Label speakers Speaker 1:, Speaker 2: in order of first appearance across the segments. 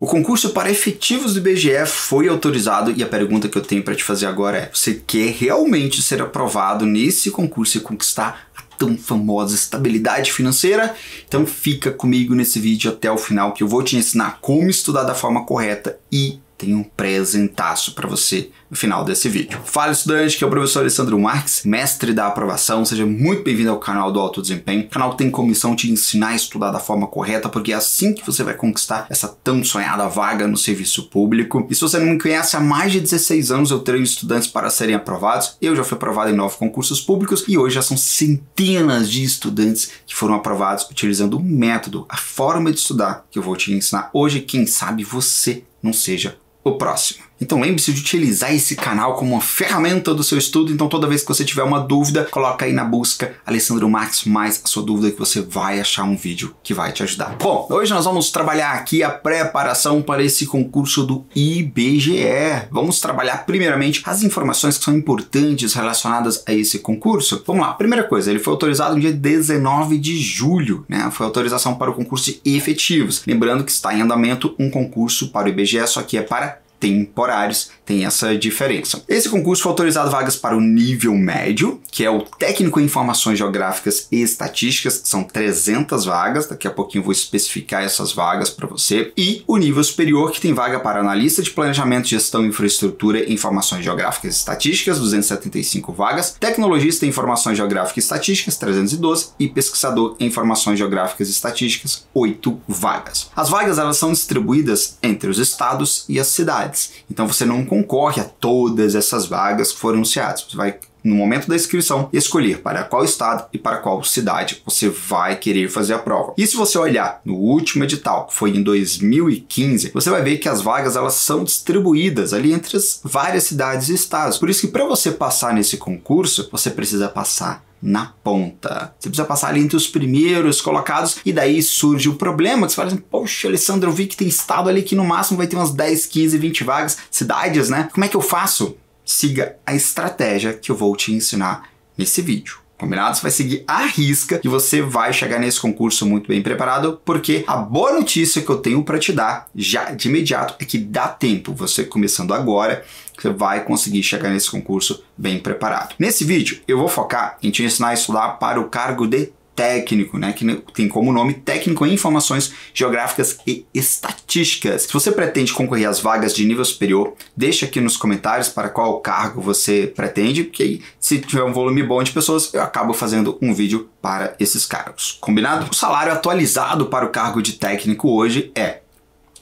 Speaker 1: O concurso para efetivos do IBGE foi autorizado e a pergunta que eu tenho para te fazer agora é: você quer realmente ser aprovado nesse concurso e conquistar a tão famosa estabilidade financeira? Então fica comigo nesse vídeo até o final que eu vou te ensinar como estudar da forma correta e tem um presentaço para você no final desse vídeo. Fala, estudante, que é o professor Alessandro Marques, mestre da aprovação. Seja muito bem-vindo ao canal do Alto Desempenho. O canal tem como missão te ensinar a estudar da forma correta, porque é assim que você vai conquistar essa tão sonhada vaga no serviço público. E se você não me conhece, há mais de 16 anos eu treino estudantes para serem aprovados. Eu já fui aprovado em 9 concursos públicos e hoje já são centenas de estudantes que foram aprovados utilizando o método, a forma de estudar que eu vou te ensinar hoje. Quem sabe você não seja o próximo. Então lembre-se de utilizar esse canal como uma ferramenta do seu estudo. Então toda vez que você tiver uma dúvida, coloca aí na busca Alessandro Marques mais a sua dúvida que você vai achar um vídeo que vai te ajudar. Bom, hoje nós vamos trabalhar aqui a preparação para esse concurso do IBGE. Vamos trabalhar primeiramente as informações que são importantes relacionadas a esse concurso. Vamos lá, primeira coisa, ele foi autorizado no dia 19 de julho, né? Foi autorização para o concurso de efetivos. Lembrando que está em andamento um concurso para o IBGE, só que é para temporários, tem essa diferença. Esse concurso foi autorizado vagas para o nível médio, que é o técnico em informações geográficas e estatísticas, são 300 vagas, daqui a pouquinho eu vou especificar essas vagas para você, e o nível superior, que tem vaga para analista de planejamento, gestão, infraestrutura e informações geográficas e estatísticas, 275 vagas, tecnologista em informações geográficas e estatísticas, 312, e pesquisador em informações geográficas e estatísticas, 8 vagas. As vagas elas são distribuídas entre os estados e as cidades. Então você não concorre a todas essas vagas que foram anunciadas. Você vai, no momento da inscrição, escolher para qual estado e para qual cidade você vai querer fazer a prova. E se você olhar no último edital, que foi em 2015, você vai ver que as vagas elas são distribuídas ali entre as várias cidades e estados. Por isso que para você passar nesse concurso, você precisa passar na ponta. Você precisa passar ali entre os primeiros colocados e daí surge o problema que você fala assim: poxa, Alessandro, eu vi que tem estado ali que no máximo vai ter umas 10, 15, 20 vagas, cidades, né? Como é que eu faço? Siga a estratégia que eu vou te ensinar nesse vídeo. Combinado? Você vai seguir à risca e você vai chegar nesse concurso muito bem preparado, porque a boa notícia que eu tenho para te dar já de imediato é que dá tempo. Você começando agora, você vai conseguir chegar nesse concurso bem preparado. Nesse vídeo eu vou focar em te ensinar a estudar para o cargo de técnico, né, que tem como nome técnico em informações geográficas e estatísticas. Se você pretende concorrer às vagas de nível superior, deixa aqui nos comentários para qual cargo você pretende, porque aí, se tiver um volume bom de pessoas, eu acabo fazendo um vídeo para esses cargos. Combinado? O salário atualizado para o cargo de técnico hoje é,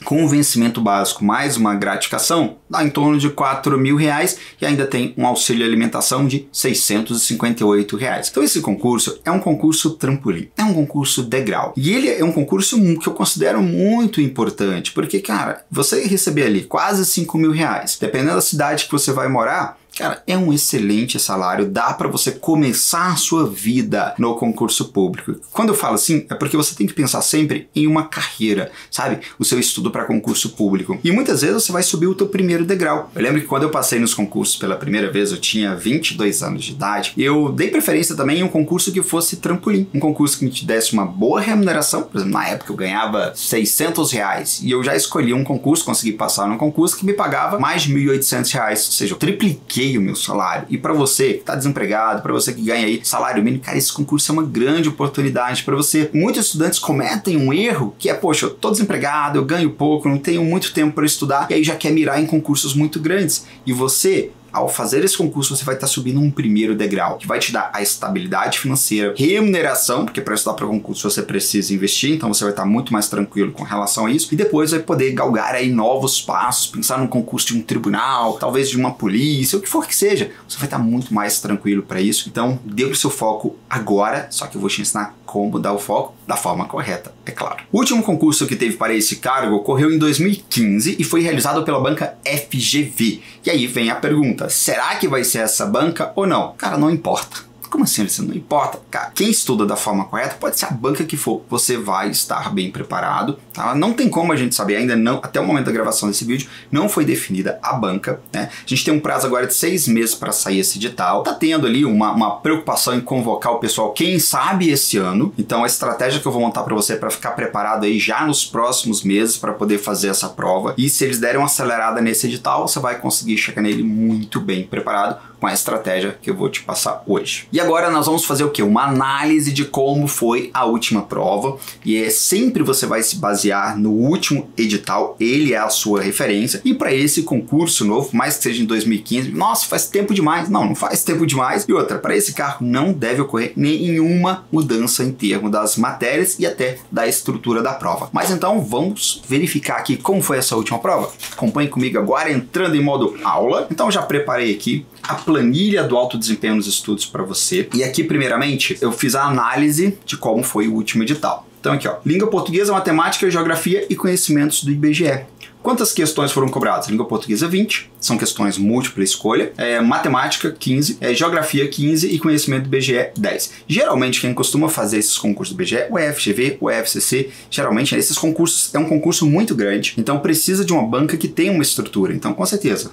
Speaker 1: com o vencimento básico mais uma gratificação, dá em torno de R$4.000 e ainda tem um auxílio alimentação de R$658. Então esse concurso é um concurso trampolim, é um concurso degrau. E ele é um concurso que eu considero muito importante, porque, cara, você receber ali quase R$5.000, dependendo da cidade que você vai morar, cara, é um excelente salário, dá para você começar a sua vida no concurso público. Quando eu falo assim, é porque você tem que pensar sempre em uma carreira, sabe? O seu estudo para concurso público. E muitas vezes você vai subir o teu primeiro degrau. Eu lembro que quando eu passei nos concursos pela primeira vez, eu tinha 22 anos de idade, eu dei preferência também em um concurso que fosse trampolim. Um concurso que me desse uma boa remuneração. Por exemplo, na época eu ganhava R$600 e eu já escolhi um concurso, consegui passar num concurso que me pagava mais de R$1.800. Ou seja, eu tripliquei o meu salário. E para você que está desempregado, para você que ganha aí salário mínimo, cara, esse concurso é uma grande oportunidade para você. Muitos estudantes cometem um erro que é: poxa, eu tô desempregado, eu ganho pouco, não tenho muito tempo para estudar, e aí já quer mirar em concursos muito grandes. E você, ao fazer esse concurso, você vai estar subindo um primeiro degrau, que vai te dar a estabilidade financeira, remuneração, porque para estudar para concurso você precisa investir, então você vai estar muito mais tranquilo com relação a isso, e depois vai poder galgar aí novos passos, pensar num concurso de um tribunal, talvez de uma polícia, o que for que seja, você vai estar muito mais tranquilo para isso. Então, dê o seu foco agora, só que eu vou te ensinar como dar o foco da forma correta, é claro. O último concurso que teve para esse cargo ocorreu em 2015 e foi realizado pela banca FGV. E aí vem a pergunta: será que vai ser essa banca ou não? Cara, não importa. Como assim, Alessandro? Não importa, cara. Quem estuda da forma correta, pode ser a banca que for, você vai estar bem preparado, tá? Não tem como a gente saber, ainda não, até o momento da gravação desse vídeo, não foi definida a banca, né? A gente tem um prazo agora de 6 meses para sair esse edital. Tá tendo ali uma preocupação em convocar o pessoal, quem sabe esse ano. Então a estratégia que eu vou montar para você para ficar preparado aí já nos próximos meses para poder fazer essa prova. E se eles derem uma acelerada nesse edital, você vai conseguir chegar nele muito bem preparado com a estratégia que eu vou te passar hoje. E agora nós vamos fazer o quê? Uma análise de como foi a última prova, e sempre você vai se basear no último edital, ele é a sua referência, e para esse concurso novo, mais que seja em 2015, nossa, faz tempo demais. Não faz tempo demais. E outra, para esse cargo não deve ocorrer nenhuma mudança em termos das matérias e até da estrutura da prova. Mas então vamos verificar aqui como foi essa última prova. Acompanhe comigo agora entrando em modo aula. Então já preparei aqui a planilha do alto desempenho nos estudos para você. E aqui, primeiramente, eu fiz a análise de como foi o último edital. Então aqui, ó, língua portuguesa, matemática, geografia e conhecimentos do IBGE. Quantas questões foram cobradas? Língua portuguesa 20, são questões múltipla escolha, matemática 15, geografia 15 e conhecimento do IBGE 10. Geralmente quem costuma fazer esses concursos do IBGE, o FGV, o FCC, geralmente esses concursos é um concurso muito grande, então precisa de uma banca que tenha uma estrutura. Então com certeza,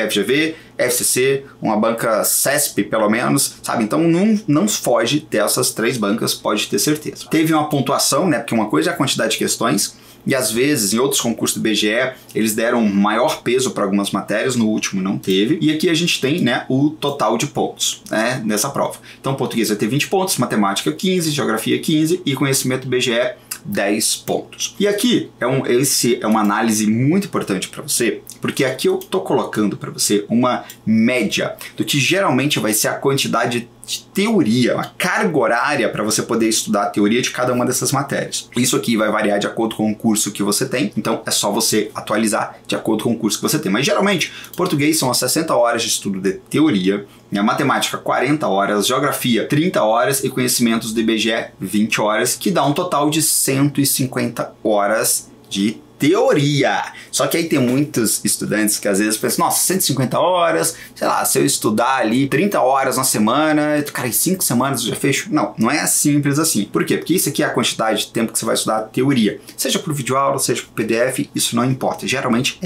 Speaker 1: FGV, FCC, uma banca CESP pelo menos, sabe? Então não foge dessas 3 bancas, pode ter certeza. Teve uma pontuação, né? Porque uma coisa é a quantidade de questões, e às vezes, em outros concursos do IBGE, eles deram maior peso para algumas matérias, no último não teve. E aqui a gente tem, né, o total de pontos, né, nessa prova. Então, português vai ter 20 pontos, matemática 15, geografia 15 e conhecimento do IBGE 10 pontos. E aqui esse é uma análise muito importante para você, porque aqui eu tô colocando para você uma média do que geralmente vai ser a quantidade de teoria, uma carga horária para você poder estudar a teoria de cada uma dessas matérias. Isso aqui vai variar de acordo com o curso que você tem, então é só você atualizar de acordo com o curso que você tem. Mas geralmente, português são as 60 horas de estudo de teoria, a matemática 40 horas, geografia 30 horas e conhecimentos do IBGE 20 horas, que dá um total de 150 horas de teoria. Só que aí tem muitos estudantes que às vezes pensam, nossa, 150 horas, sei lá, se eu estudar ali 30 horas na semana, cara, em 5 semanas eu já fecho. Não é simples assim. Por quê? Porque isso aqui é a quantidade de tempo que você vai estudar a teoria. Seja por videoaula, seja por PDF, isso não importa. Geralmente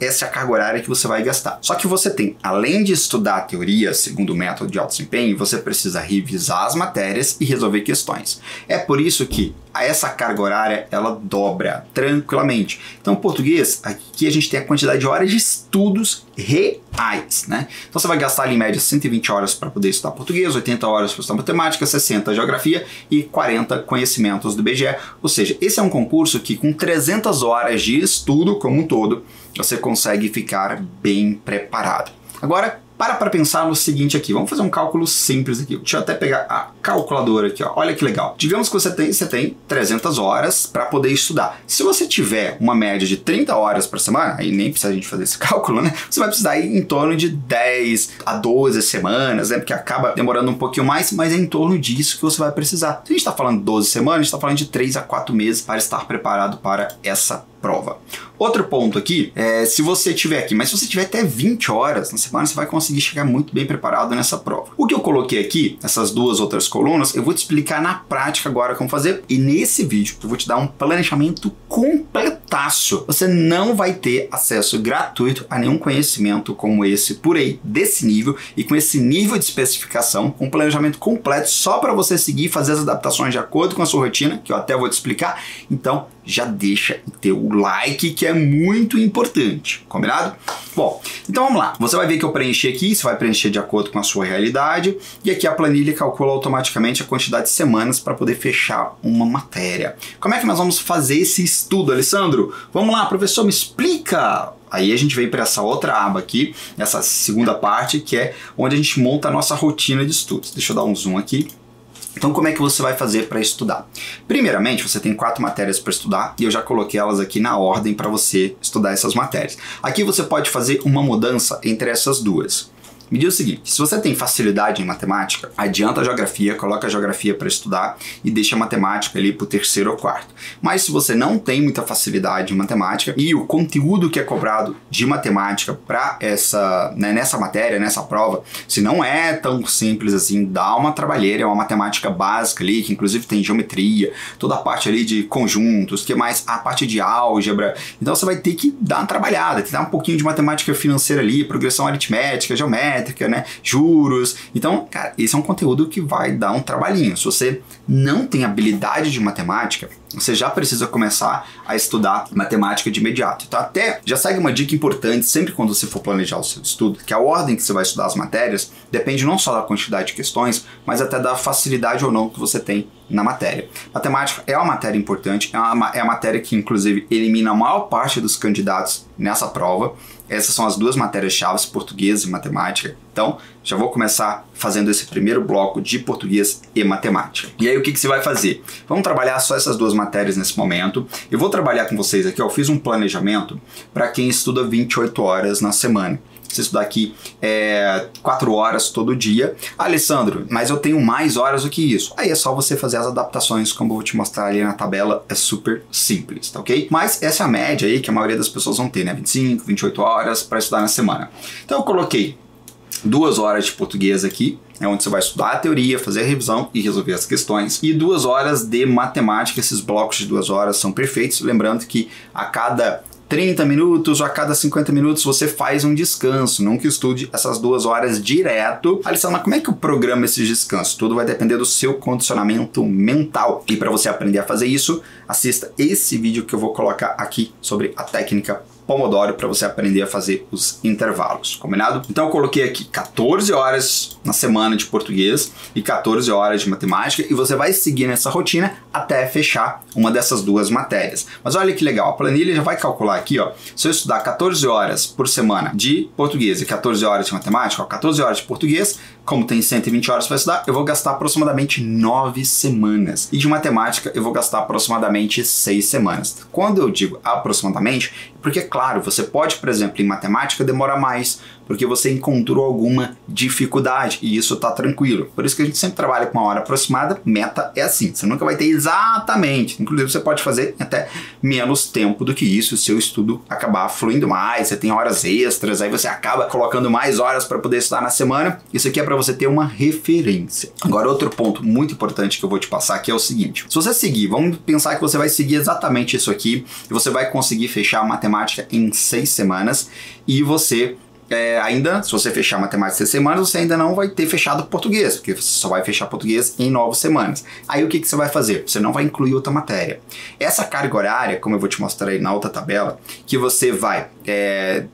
Speaker 1: essa é a carga horária que você vai gastar. Só que você tem, além de estudar a teoria, segundo o método de alto desempenho, você precisa revisar as matérias e resolver questões. É por isso que essa carga horária, ela dobra tranquilamente. Então, português, aqui a gente tem a quantidade de horas de estudos reais, né? Então, você vai gastar ali em média 120 horas para poder estudar português, 80 horas para estudar matemática, 60 geografia e 40 conhecimentos do IBGE. Ou seja, esse é um concurso que com 300 horas de estudo como um todo, você consegue ficar bem preparado. Agora, para pensar no seguinte aqui, vamos fazer um cálculo simples aqui. Deixa eu até pegar a calculadora aqui, ó. Olha que legal. Digamos que você tem 300 horas para poder estudar. Se você tiver uma média de 30 horas por semana, aí nem precisa a gente fazer esse cálculo, né? Você vai precisar ir em torno de 10 a 12 semanas, né? Porque acaba demorando um pouquinho mais, mas é em torno disso que você vai precisar. Se a gente está falando de 12 semanas, a gente está falando de 3 a 4 meses para estar preparado para essa prova. Outro ponto aqui é se você tiver aqui, mas se você tiver até 20 horas na semana, você vai conseguir chegar muito bem preparado nessa prova. O que eu coloquei aqui, essas duas outras colunas, eu vou te explicar na prática agora como fazer, e nesse vídeo eu vou te dar um planejamento completaço. Você não vai ter acesso gratuito a nenhum conhecimento como esse por aí, desse nível e com esse nível de especificação, com um planejamento completo só para você seguir e fazer as adaptações de acordo com a sua rotina, que eu até vou te explicar. Então já deixa o teu like, que é muito importante, combinado? Bom, então vamos lá. Você vai ver que eu preenchi aqui, você vai preencher de acordo com a sua realidade, e aqui a planilha calcula automaticamente a quantidade de semanas para poder fechar uma matéria. Como é que nós vamos fazer esse estudo, Alessandro? Vamos lá, professor, me explica! Aí a gente vem para essa outra aba aqui, essa segunda parte, que é onde a gente monta a nossa rotina de estudos. Deixa eu dar um zoom aqui. Então, como é que você vai fazer para estudar? Primeiramente, você tem 4 matérias para estudar e eu já coloquei elas aqui na ordem para você estudar essas matérias. Aqui você pode fazer uma mudança entre essas duas. Me diz o seguinte, se você tem facilidade em matemática, adianta a geografia, coloca a geografia para estudar e deixa a matemática ali para o terceiro ou quarto. Mas se você não tem muita facilidade em matemática e o conteúdo que é cobrado de matemática para nessa matéria, nessa prova, se não é tão simples assim, dá uma trabalheira, é uma matemática básica ali, que inclusive tem geometria, toda a parte ali de conjuntos, que mais a parte de álgebra. Então você vai ter que dar uma trabalhada, ter um pouquinho de matemática financeira ali, progressão aritmética, geométrica, né, juros. Então, cara, esse é um conteúdo que vai dar um trabalhinho. Se você não tem habilidade de matemática, você já precisa começar a estudar matemática de imediato. Então até já segue uma dica importante sempre quando você for planejar o seu estudo, que a ordem que você vai estudar as matérias depende não só da quantidade de questões, mas até da facilidade ou não que você tem na matéria. Matemática é uma matéria importante, é a matéria que inclusive elimina a maior parte dos candidatos nessa prova. Essas são as duas matérias-chave, português e matemática. Então, já vou começar fazendo esse primeiro bloco de português e matemática. E aí, o que você vai fazer? Vamos trabalhar só essas duas matérias nesse momento. Eu vou trabalhar com vocês aqui, eu fiz um planejamento para quem estuda 28 horas na semana. Você estudar aqui 4 horas todo dia. Alessandro, mas eu tenho mais horas do que isso. Aí é só você fazer as adaptações, como eu vou te mostrar ali na tabela, é super simples, tá ok? Mas essa é a média aí que a maioria das pessoas vão ter, né? 25, 28 horas para estudar na semana. Então eu coloquei 2 horas de português aqui, é onde você vai estudar a teoria, fazer a revisão e resolver as questões. E 2 horas de matemática, esses blocos de 2 horas são perfeitos. Lembrando que a cada 30 minutos ou a cada 50 minutos você faz um descanso, não que estude essas 2 horas direto. Alessandra, mas como é que eu programo esses descansos? Tudo vai depender do seu condicionamento mental. E para você aprender a fazer isso, assista esse vídeo que eu vou colocar aqui sobre a técnica Pomodoro para você aprender a fazer os intervalos, combinado? Então eu coloquei aqui 14 horas na semana de português e 14 horas de matemática e você vai seguir nessa rotina até fechar uma dessas duas matérias. Mas olha que legal, a planilha já vai calcular aqui, ó, se eu estudar 14 horas por semana de português e 14 horas de matemática, ó, 14 horas de português, como tem 120 horas para estudar, eu vou gastar aproximadamente 9 semanas. E de matemática eu vou gastar aproximadamente 6 semanas. Quando eu digo aproximadamente, porque, claro, você pode, por exemplo, em matemática demorar mais, porque você encontrou alguma dificuldade e isso tá tranquilo. Por isso que a gente sempre trabalha com uma hora aproximada, meta é assim, você nunca vai ter exatamente, inclusive você pode fazer até menos tempo do que isso, se o seu estudo acabar fluindo mais, você tem horas extras, aí você acaba colocando mais horas para poder estudar na semana. Isso aqui é para você ter uma referência. Agora, outro ponto muito importante que eu vou te passar aqui é o seguinte, se você seguir, vamos pensar que você vai seguir exatamente isso aqui e você vai conseguir fechar a matemática em 6 semanas e você ainda, se você fechar matemática em 6 semanas, você ainda não vai ter fechado português, porque você só vai fechar português em 9 semanas. Aí o que você vai fazer? Você não vai incluir outra matéria. Essa carga horária, como eu vou te mostrar aí na outra tabela, que você vai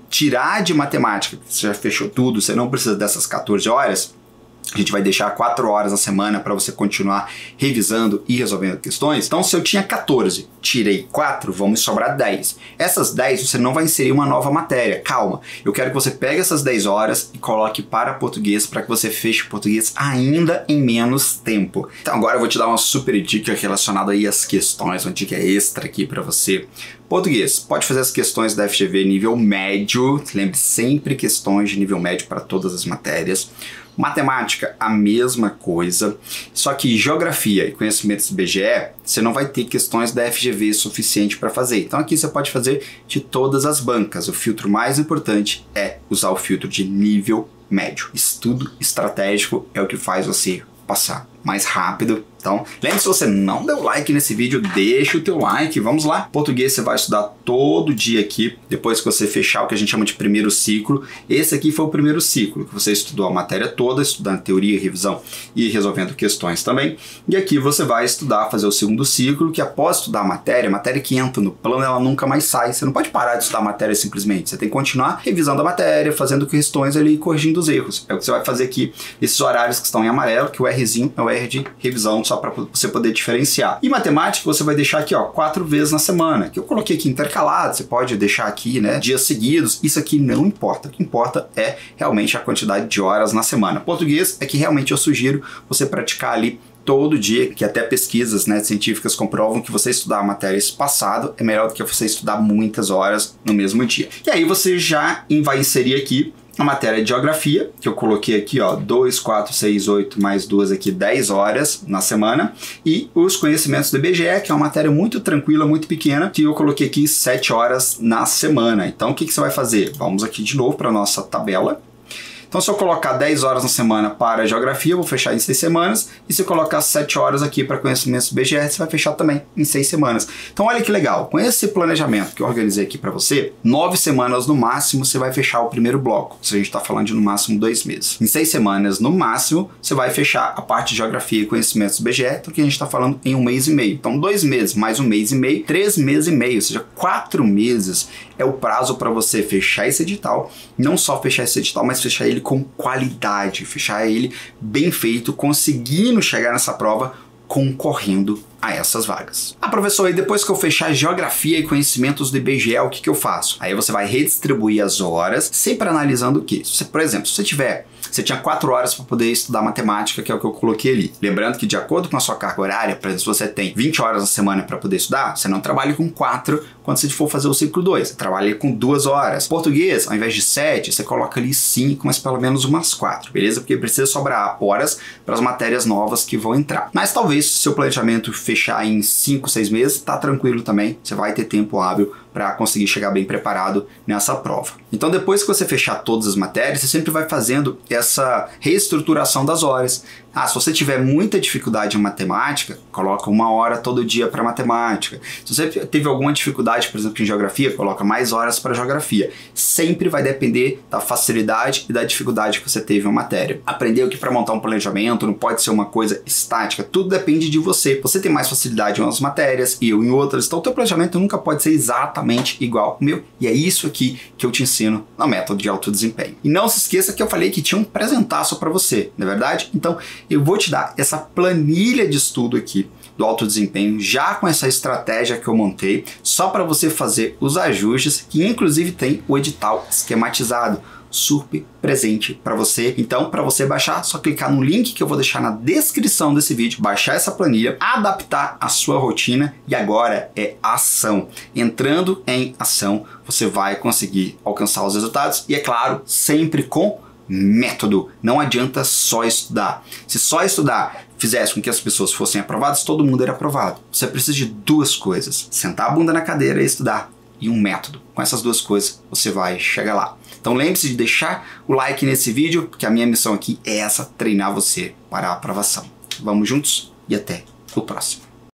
Speaker 1: tirar de matemática, você já fechou tudo, você não precisa dessas 14 horas, a gente vai deixar 4 horas na semana para você continuar revisando e resolvendo questões. Então, se eu tinha 14, tirei 4, vamos sobrar 10. Essas 10 você não vai inserir uma nova matéria. Calma, eu quero que você pegue essas 10 horas e coloque para português para que você feche português ainda em menos tempo. Então, agora eu vou te dar uma super dica relacionada aí às questões, uma dica extra aqui para você. Português, pode fazer as questões da FGV nível médio, lembre sempre questões de nível médio para todas as matérias. Matemática, a mesma coisa, só que geografia e conhecimentos do BGE, você não vai ter questões da FGV suficiente para fazer. Então aqui você pode fazer de todas as bancas. O filtro mais importante é usar o filtro de nível médio. Estudo estratégico é o que faz você passar mais rápido. Então, lembre-se, se você não deu like nesse vídeo, deixa o teu like, vamos lá. Português você vai estudar todo dia aqui, depois que você fechar o que a gente chama de primeiro ciclo. Esse aqui foi o primeiro ciclo, que você estudou a matéria toda, estudando teoria, revisão e resolvendo questões também. E aqui você vai estudar, fazer o segundo ciclo, que após estudar a matéria que entra no plano, ela nunca mais sai. Você não pode parar de estudar a matéria simplesmente, você tem que continuar revisando a matéria, fazendo questões ali e corrigindo os erros. É o que você vai fazer aqui, esses horários que estão em amarelo, que o Rzinho é o R de revisão, só para você poder diferenciar. E matemática você vai deixar aqui, ó, 4 vezes na semana, que eu coloquei aqui intercalado, você pode deixar aqui, né, dias seguidos, isso aqui não importa. O que importa é realmente a quantidade de horas na semana. Português é que realmente eu sugiro você praticar ali todo dia, que até pesquisas, né, científicas comprovam que você estudar a matéria espaçado é melhor do que você estudar muitas horas no mesmo dia. E aí você já vai inserir aqui a matéria de geografia, que eu coloquei aqui, ó, 2, 4, 6, 8, mais 2 aqui, 10 horas na semana, e os conhecimentos do IBGE, que é uma matéria muito tranquila, muito pequena, que eu coloquei aqui 7 horas na semana. Então, o que você vai fazer? Vamos aqui de novo para a nossa tabela. Então, se eu colocar 10 horas na semana para geografia, eu vou fechar em 6 semanas. E se eu colocar 7 horas aqui para conhecimentos do IBGE, você vai fechar também em 6 semanas. Então, olha que legal. Com esse planejamento que eu organizei aqui para você, 9 semanas no máximo você vai fechar o primeiro bloco. Se a gente está falando de no máximo 2 meses. Em 6 semanas no máximo, você vai fechar a parte de geografia e conhecimentos do IBGE, porque a gente está falando em 1 mês e meio. Então, 2 meses mais 1 mês e meio, 3 meses e meio, ou seja, 4 meses é o prazo para você fechar esse edital. Não só fechar esse edital, mas fechar ele com qualidade, fechar ele bem feito, conseguindo chegar nessa prova concorrendo a essas vagas. Ah, professor, e depois que eu fechar geografia e conhecimentos do IBGE, o que eu faço? Aí você vai redistribuir as horas, sempre analisando o quê? Por exemplo, se você tinha 4 horas para poder estudar matemática, que é o que eu coloquei ali. Lembrando que de acordo com a sua carga horária, por exemplo, se você tem 20 horas na semana para poder estudar, você não trabalha com 4 quando você for fazer o ciclo 2, você trabalha com 2 horas. Português, ao invés de 7, você coloca ali 5, mas pelo menos umas 4, beleza? Porque precisa sobrar horas para as matérias novas que vão entrar. Mas talvez se o seu planejamento fechar em 5, 6 meses, tá tranquilo também, você vai ter tempo hábil para conseguir chegar bem preparado nessa prova. Então, depois que você fechar todas as matérias, você sempre vai fazendo essa reestruturação das horas. Ah, se você tiver muita dificuldade em matemática, coloca 1 hora todo dia para matemática. Se você teve alguma dificuldade, por exemplo, em geografia, coloca mais horas para geografia. Sempre vai depender da facilidade e da dificuldade que você teve em uma matéria. Aprendeu que para montar um planejamento não pode ser uma coisa estática, tudo depende de você. Você tem mais facilidade em umas matérias e eu em outras, então o teu planejamento nunca pode ser exatamente igual ao meu. E é isso aqui que eu te ensino no método de alto desempenho. E não se esqueça que eu falei que tinha um presentaço para você, não é verdade? Então, eu vou te dar essa planilha de estudo aqui do alto desempenho, já com essa estratégia que eu montei, só para você fazer os ajustes, que inclusive tem o edital esquematizado, super presente para você. Então, para você baixar, só clicar no link que eu vou deixar na descrição desse vídeo, baixar essa planilha, adaptar a sua rotina e agora é ação. Entrando em ação, você vai conseguir alcançar os resultados e, é claro, sempre com método. Não adianta só estudar. Se só estudar fizesse com que as pessoas fossem aprovadas, todo mundo era aprovado. Você precisa de 2 coisas: sentar a bunda na cadeira e estudar, e um método. Com essas 2 coisas, você vai chegar lá. Então lembre-se de deixar o like nesse vídeo, porque a minha missão aqui é essa, treinar você para a aprovação. Vamos juntos e até o próximo.